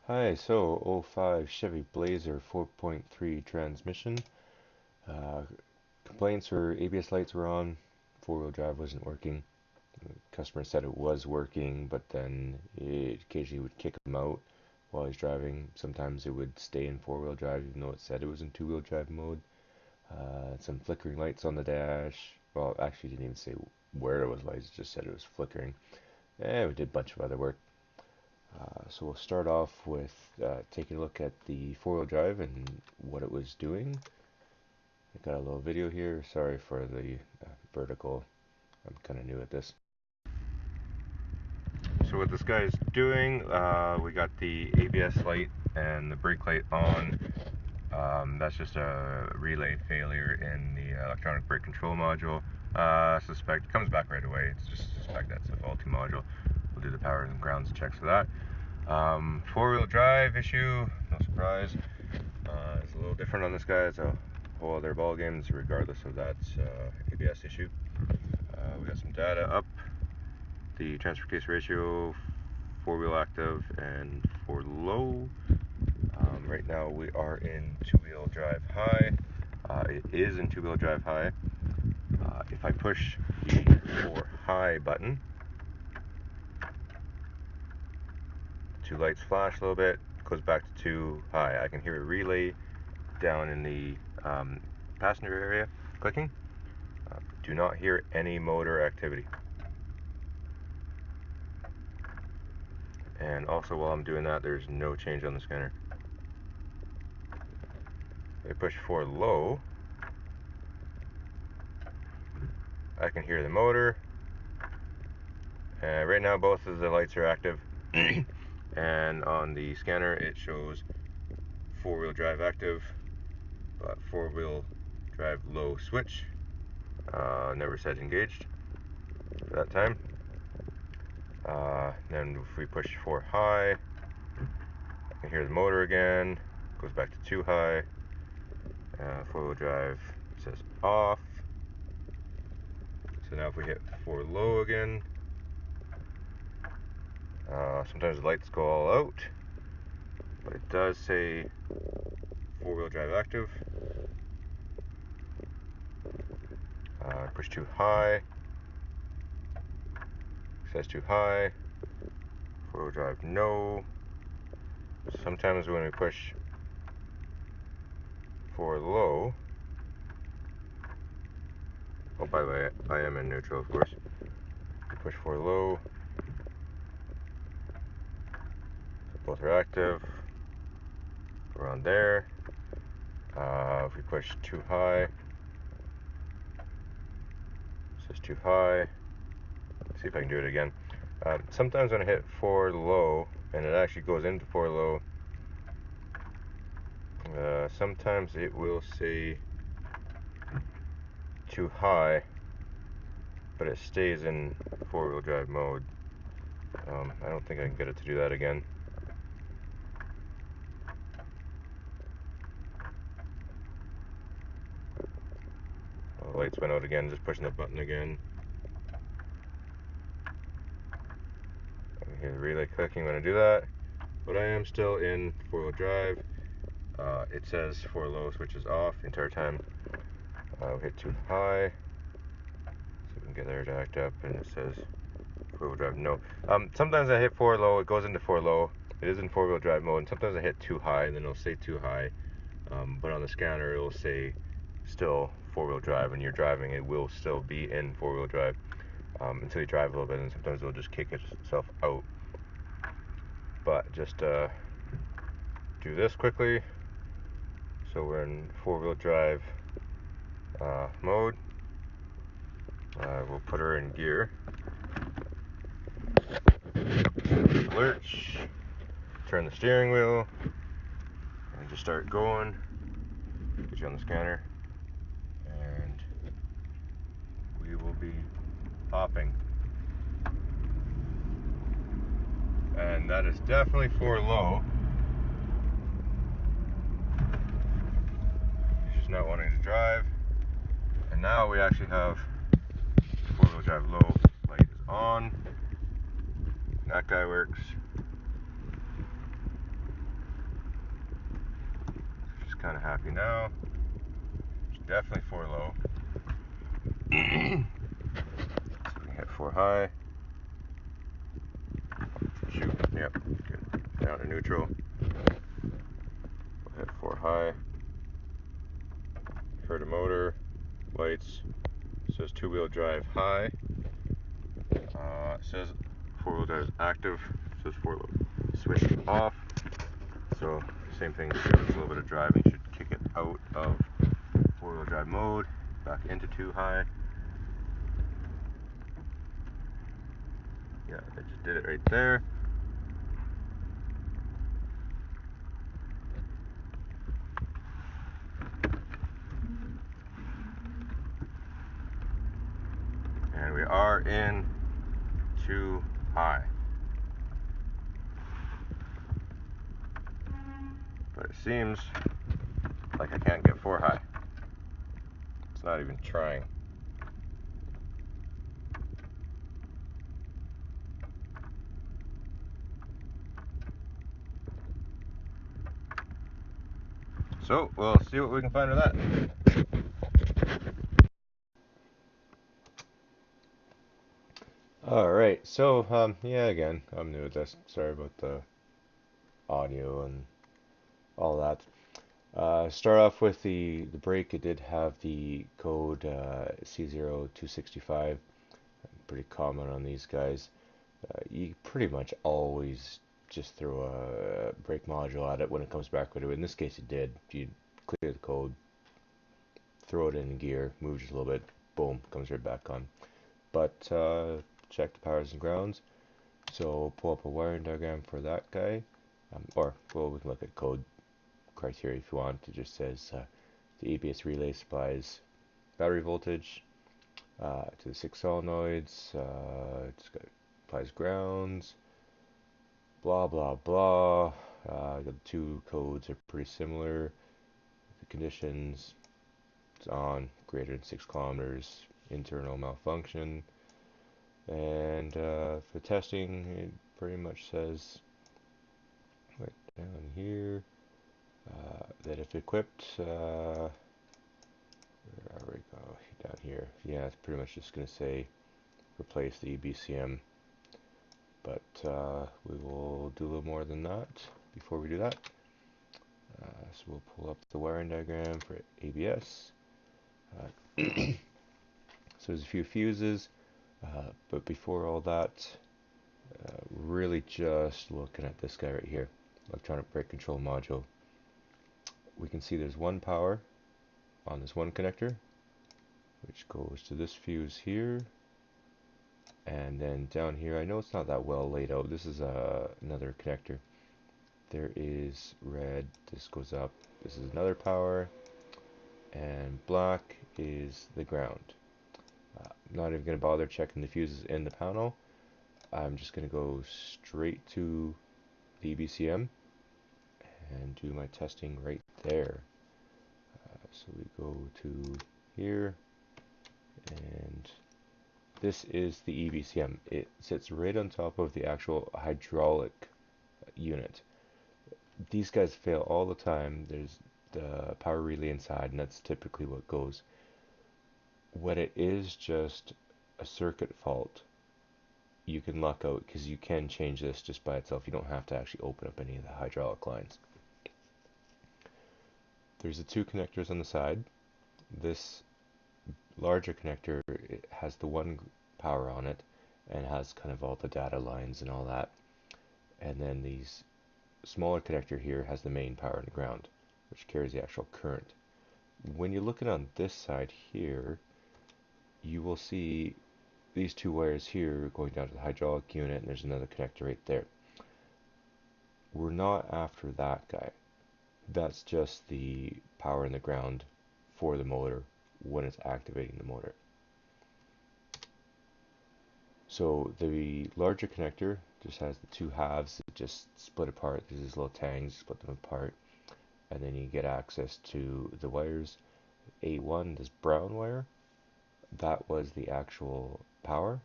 Hi, so '05 Chevy Blazer 4.3 transmission. Uh, Complaints were ABS lights were on, four-wheel drive wasn't working. The customer said it was working, but then it occasionally would kick him out while he's driving. Sometimes it would stay in four-wheel drive even though it said it was in two-wheel drive mode. Some flickering lights on the dash. Well, actually, it didn't even say where it was lights, it just said it was flickering. And we did a bunch of other work. So we'll start off with taking a look at the four-wheel drive and what it was doing. I got a little video here. Sorry for the vertical. I'm kind of new at this. So what this guy is doing, we got the ABS light and the brake light on. That's just a relay failure in the electronic brake control module. Suspect comes back right away. It's just suspect that's a faulty module. We'll do the power and grounds checks for that. Four-wheel drive issue, no surprise. It's a little different on this guy. It's a whole other ball game, regardless of that ABS issue. We got some data up. The transfer case ratio, four-wheel active and four low. Right now we are in two-wheel drive high. It is in two-wheel drive high. If I push the four high button, two lights flash a little bit, goes back to two high. I can hear a relay down in the passenger area clicking. Do not hear any motor activity. And also while I'm doing that, there's no change on the scanner. If I push 4 low, I can hear the motor. Right now both of the lights are active. And on the scanner it shows four-wheel drive active, but four-wheel drive low switch. Never said engaged at that time. Then if we push 4 high, I can hear the motor again, goes back to 2 high. Four-wheel drive says off. So now if we hit 4 low again, sometimes the lights go all out, but it does say four-wheel drive active. Push 2 high, says 2 high. Four-wheel drive no. Sometimes when we push 4 low, oh by the way, I am in neutral of course. We push 4 low, both are active, around there. If we push 2 high, it says 2 high. Let's see if I can do it again. Sometimes when I hit 4 low, and it actually goes into 4 low, sometimes it will say 2 high, but it stays in four-wheel drive mode. I don't think I can get it to do that again. The lights went out again, just pushing the button again. I can hear the relay clicking when I do that, but I am still in four-wheel drive. It says 4 low, switch is off the entire time. We hit 2 high, so we can get there to act up, and it says four-wheel drive no. Sometimes I hit 4 low, it goes into 4 low. It is in four-wheel drive mode, and sometimes I hit 2 high, and then it'll say 2 high. But on the scanner, it'll say still four-wheel drive. When you're driving, it will still be in four-wheel drive until you drive a little bit, and sometimes it'll just kick itself out. But just do this quickly. So we're in four-wheel drive mode. We'll put her in gear. Lurch. Turn the steering wheel. And just start going. Get you on the scanner. And we will be hopping. And that is definitely 4 low. He's just not wanting to drive. And now we actually have four-wheel drive low. Light is on. That guy works. kind of happy now. It's definitely 4 low. So we can hit 4 high. Shoot, yep, good. Down to neutral. We'll hit 4 high. Heard a motor, lights. It says 2-wheel drive high. It says 4-wheel drive is active. It says 4-wheel switch off. So same thing here. With a little bit of driving should kick it out of 4-wheel drive mode, back into 2 high. Yeah, I just did it right there. And we are in 2 high. But it seems like I can't get 4 high. It's not even trying. So we'll see what we can find with that. Alright, so yeah, again, I'm new at this. Sorry about the audio and all that. Start off with the brake. It did have the code C0265. Pretty common on these guys. You pretty much always just throw a brake module at it when it comes back with it. In this case, it did. You clear the code, throw it in gear, move just a little bit, boom, comes right back on. But check the powers and grounds. So pull up a wiring diagram for that guy, or well, we can look at code criteria if you want. It just says the ABS relay supplies battery voltage to the 6 solenoids. It's got applies grounds. Blah blah blah. The 2 codes are pretty similar. The conditions: it's on, greater than 6 kilometers, internal malfunction. And for testing, it pretty much says right down here that if equipped, where are we go? Down here. Yeah, it's pretty much just going to say replace the EBCM. But we will do a little more than that before we do that. So we'll pull up the wiring diagram for ABS. So there's a few fuses, but before all that, really just looking at this guy right here, electronic brake control module. We can see there's 1 power on this 1 connector, which goes to this fuse here, and then down here, I know it's not that well laid out. This is another connector. There is red, this goes up, this is another power, and black is the ground. I'm not even going to bother checking the fuses in the panel. I'm just going to go straight to the EBCM and do my testing right there. So we go to here, and this is the EBCM. It sits right on top of the actual hydraulic unit. These guys fail all the time. There's the power relay inside, and that's typically what goes. When it is just a circuit fault, you can luck out because you can change this just by itself. You don't have to actually open up any of the hydraulic lines. There's the 2 connectors on the side. This larger connector, it has the 1 power on it and has kind of all the data lines and all that. And then these smaller connector here has the main power and ground, which carries the actual current. When you're looking on this side here, you will see these 2 wires here going down to the hydraulic unit, and there's another connector right there. We're not after that guy. That's just the power and the ground for the motor when it's activating the motor. So the larger connector just has the 2 halves that just split apart. There's these little tangs, split them apart, and then you get access to the wires. A1, this brown wire, that was the actual power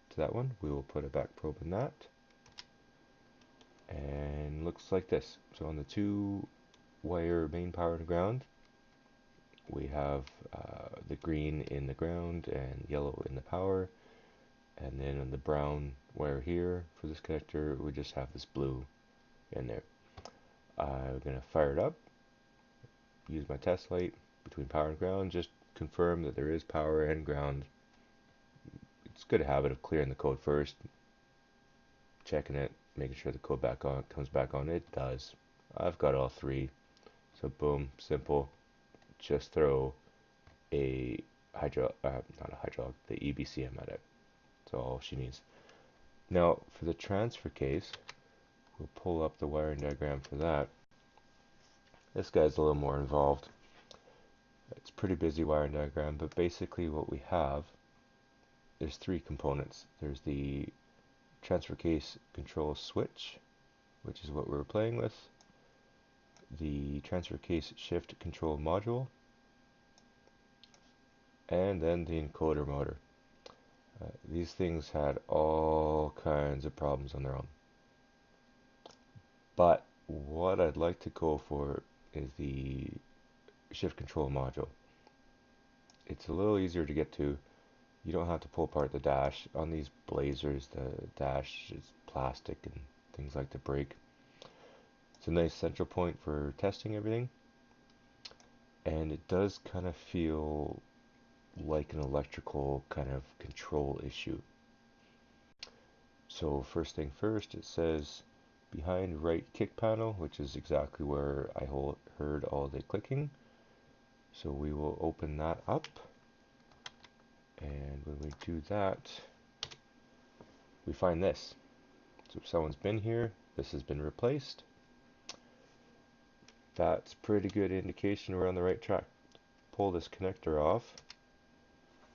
to that one. We will put a back probe in that, and looks like this. So on the 2 wire main power and ground. We have the green in the ground and yellow in the power, and then on the brown wire here for this connector we just have this blue in there. I'm going to fire it up, use my test light between power and ground, just confirm that there is power and ground. It's a good habit of clearing the code first, checking it, making sure the code comes back on. It does. I've got all three. So boom, simple. Just throw a not a hydraulic, the EBCM at it. That's all she needs. Now for the transfer case, we'll pull up the wiring diagram for that. This guy's a little more involved. It's a pretty busy wiring diagram, but basically what we have, there's three components. There's the transfer case control switch, which is what we were playing with, the transfer case shift control module, and then the encoder motor. These things had all kinds of problems on their own. But what I'd like to go for is the shift control module. It's a little easier to get to. You don't have to pull apart the dash. On these Blazers, the dash is plastic and things like to break. It's a nice central point for testing everything. And it does kind of feel like an electrical kind of control issue. So first thing first, it says behind right kick panel, which is exactly where I heard all the clicking. So we will open that up, and when we do that, we find this. So if someone's been here, this has been replaced. That's pretty good indication we're on the right track. Pull this connector off,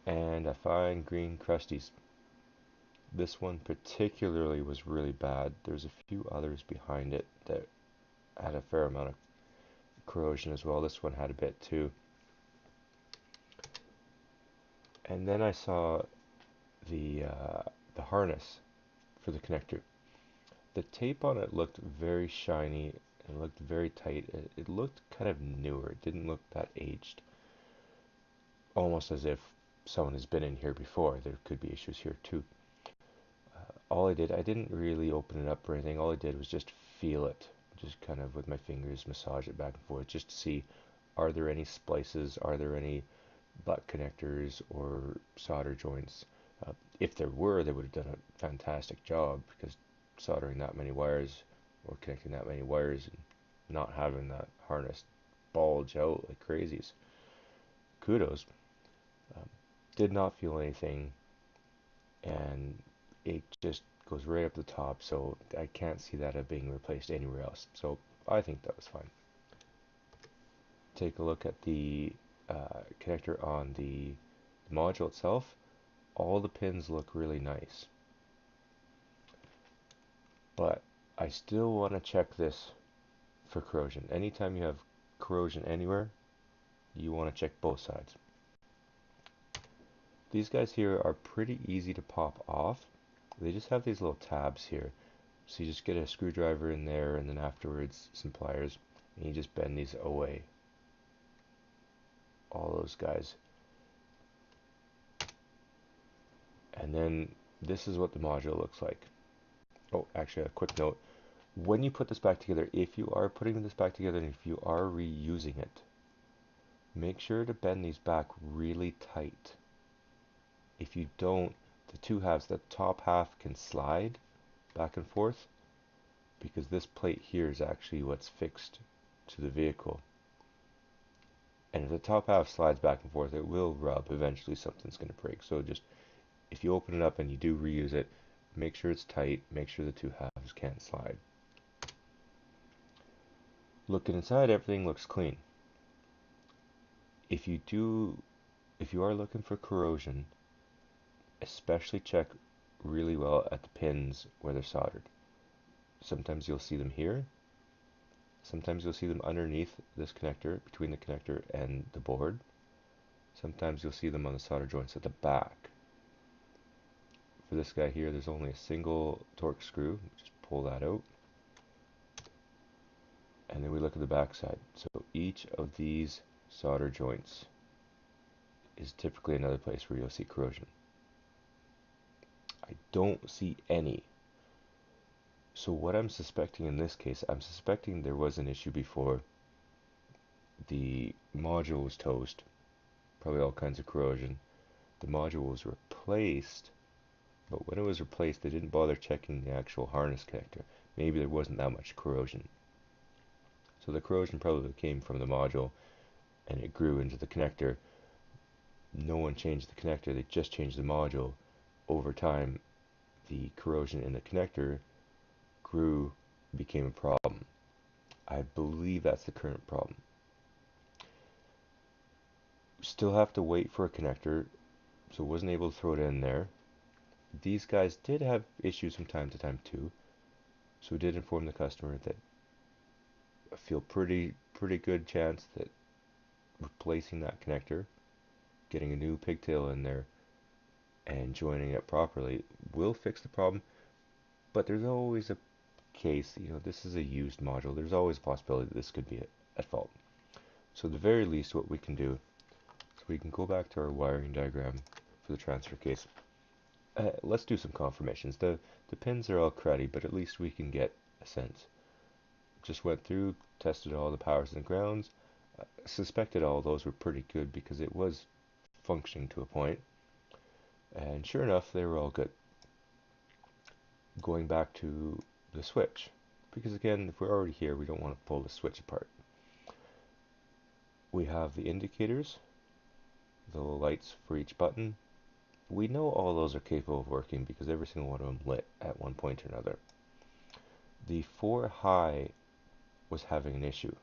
and I find green crusties. This one particularly was really bad. There's a few others behind it that had a fair amount of corrosion as well. This one had a bit too. And then I saw the harness for the connector. The tape on it looked very shiny and looked very tight. It looked kind of newer. It didn't look that aged. Almost as if someone has been in here before. There could be issues here too. All I didn't really open it up or anything. All I did was just feel it. Just kind of with my fingers massage it back and forth just to see, are there any splices, are there any butt connectors or solder joints. If there were, they would have done a fantastic job, because soldering that many wires or connecting that many wires and not having that harness bulge out like crazies, kudos. Did not feel anything, and it just goes right up the top, so I can't see that being replaced anywhere else. So I think that was fine. Take a look at the connector on the module itself. All the pins look really nice, but I still want to check this for corrosion. Anytime you have corrosion anywhere, you want to check both sides. These guys here are pretty easy to pop off. They just have these little tabs here. So you just get a screwdriver in there, and then afterwards some pliers, and you just bend these away. All those guys. And then this is what the module looks like. Oh, actually a quick note. When you put this back together, if you are putting this back together and if you are reusing it, make sure to bend these back really tight. If you don't, the two halves, the top half can slide back and forth, because this plate here is actually what's fixed to the vehicle. And if the top half slides back and forth, it will rub. Eventually something's going to break. So just, if you open it up and you do reuse it, make sure it's tight, make sure the two halves can't slide. Looking inside, everything looks clean. If you are looking for corrosion, especially check really well at the pins where they're soldered. Sometimes you'll see them here. Sometimes you'll see them underneath this connector, between the connector and the board. Sometimes you'll see them on the solder joints at the back. For this guy here, there's only a single torque screw. Just pull that out. And then we look at the back side. So each of these solder joints is typically another place where you'll see corrosion. I don't see any. So what I'm suspecting in this case, I'm suspecting there was an issue before. The module was toast, probably all kinds of corrosion. The module was replaced, but when it was replaced, they didn't bother checking the actual harness connector. Maybe there wasn't that much corrosion. So the corrosion probably came from the module and it grew into the connector. No one changed the connector, they just changed the module. Over time, the corrosion in the connector grew, became a problem. I believe that's the current problem. Still have to wait for a connector, so wasn't able to throw it in there. These guys did have issues from time to time too, so we did inform the customer that I feel pretty good chance that replacing that connector, getting a new pigtail in there, and joining it properly will fix the problem. But there's always a case, this is a used module. There's always a possibility that this could be at fault. So at the very least, what we can do is we can go back to our wiring diagram for the transfer case. Let's do some confirmations. The pins are all cruddy, but at least we can get a sense. Just went through, tested all the powers and grounds. Suspected all those were pretty good because it was functioning to a point. And sure enough, they were all good. Going back to the switch, because again, if we're already here, we don't want to pull the switch apart. We have the indicators, the lights for each button. We know all those are capable of working because every single one of them lit at one point or another. The 4 high was having an issue.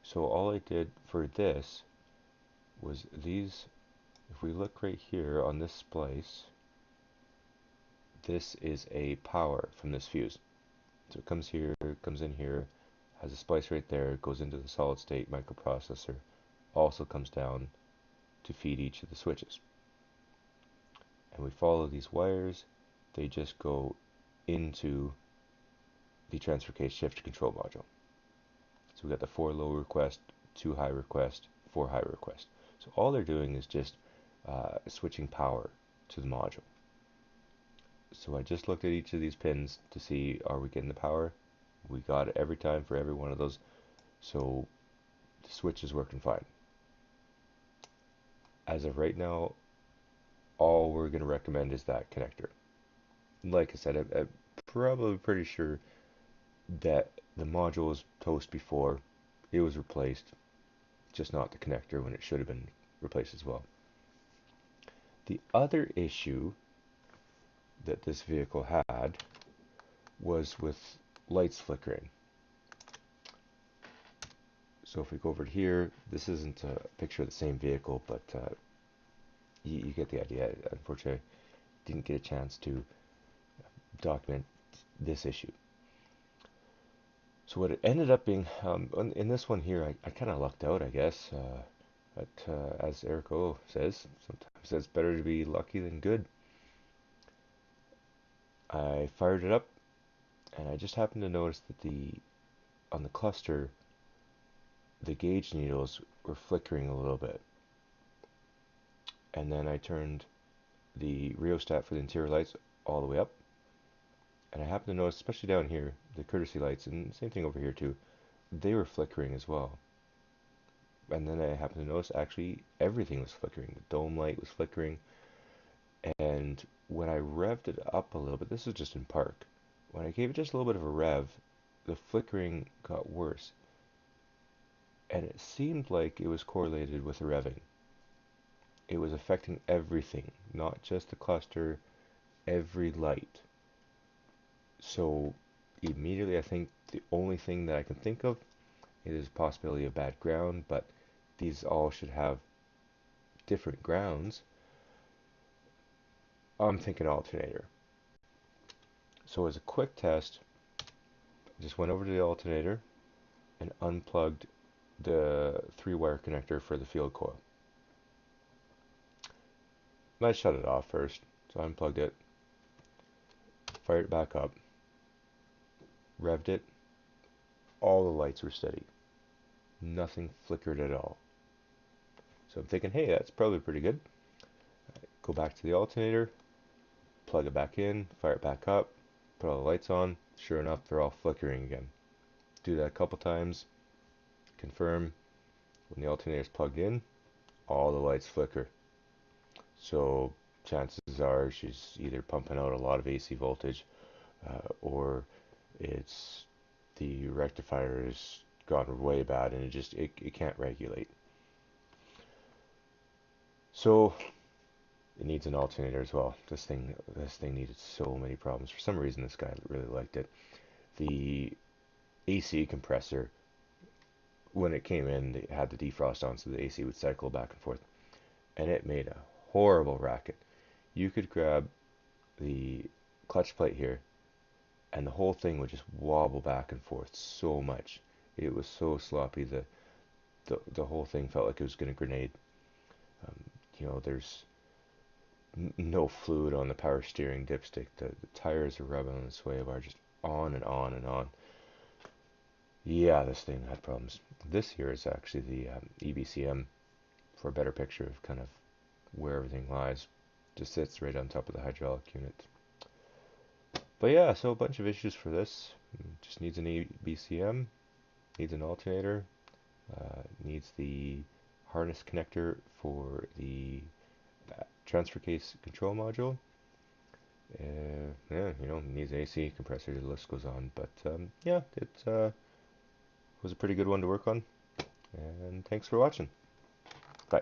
So all I did for this was these, if we look right here on this splice, this is a power from this fuse. So it comes here, comes in here, has a splice right there, goes into the solid state microprocessor, also comes down to feed each of the switches. And we follow these wires, they just go into the transfer case shift control module. So we got the 4 low request, 2 high request, 4 high request. So all they're doing is just switching power to the module. So I just looked at each of these pins to see, are we getting the power? We got it every time for every one of those. So the switch is working fine. As of right now, all we're going to recommend is that connector. Like I said, I'm probably pretty sure that the module was toast before. It was replaced, just not the connector when it should have been replaced as well. The other issue that this vehicle had was with lights flickering. So if we go over here, this isn't a picture of the same vehicle, but you get the idea. Unfortunately, I didn't get a chance to document this issue. So what it ended up being, in this one here, I kind of lucked out, I guess. But as Eric O says, sometimes it's better to be lucky than good. I fired it up, and I just happened to notice that on the cluster, the gauge needles were flickering a little bit. And then I turned the rheostat for the interior lights all the way up. And I happened to notice, especially down here, the courtesy lights, and same thing over here too, they were flickering as well. And then I happened to notice actually everything was flickering. The dome light was flickering. And when I revved it up a little bit, this was just in park, when I gave it just a little bit of a rev, the flickering got worse. And it seemed like it was correlated with the revving. It was affecting everything, not just the cluster, every light. So immediately I think the only thing that I can think of is a possibility of bad ground, but these all should have different grounds. I'm thinking alternator. So as a quick test, I just went over to the alternator and unplugged the 3-wire connector for the field coil. I shut it off first, so I unplugged it, fired it back up, revved it, all the lights were steady. Nothing flickered at all. So I'm thinking, hey, that's probably pretty good. Go back to the alternator, plug it back in, fire it back up, put all the lights on. Sure enough, they're all flickering again. Do that a couple times, confirm. When the alternator is plugged in, all the lights flicker. So chances are she's either pumping out a lot of AC voltage, or it's the rectifier has gone way bad and it can't regulate. So it needs an alternator as well. This thing needed so many problems. For some reason, this guy really liked it. The AC compressor, when it came in, it had the defrost on, so the AC would cycle back and forth, and it made a horrible racket. You could grab the clutch plate here, and the whole thing would just wobble back and forth so much. It was so sloppy. The whole thing felt like it was going to grenade. Um, there's no fluid on the power steering dipstick. The tires are rubbing on the sway bar, just on and on and on. Yeah, this thing had problems. This here is actually the EBCM for a better picture of kind of where everything lies. Just sits right on top of the hydraulic unit. But yeah, so a bunch of issues for this. Just needs an EBCM, needs an alternator, needs the harness connector for the transfer case control module. Yeah, needs AC compressor. The list goes on. But yeah, it was a pretty good one to work on. And thanks for watching. Bye.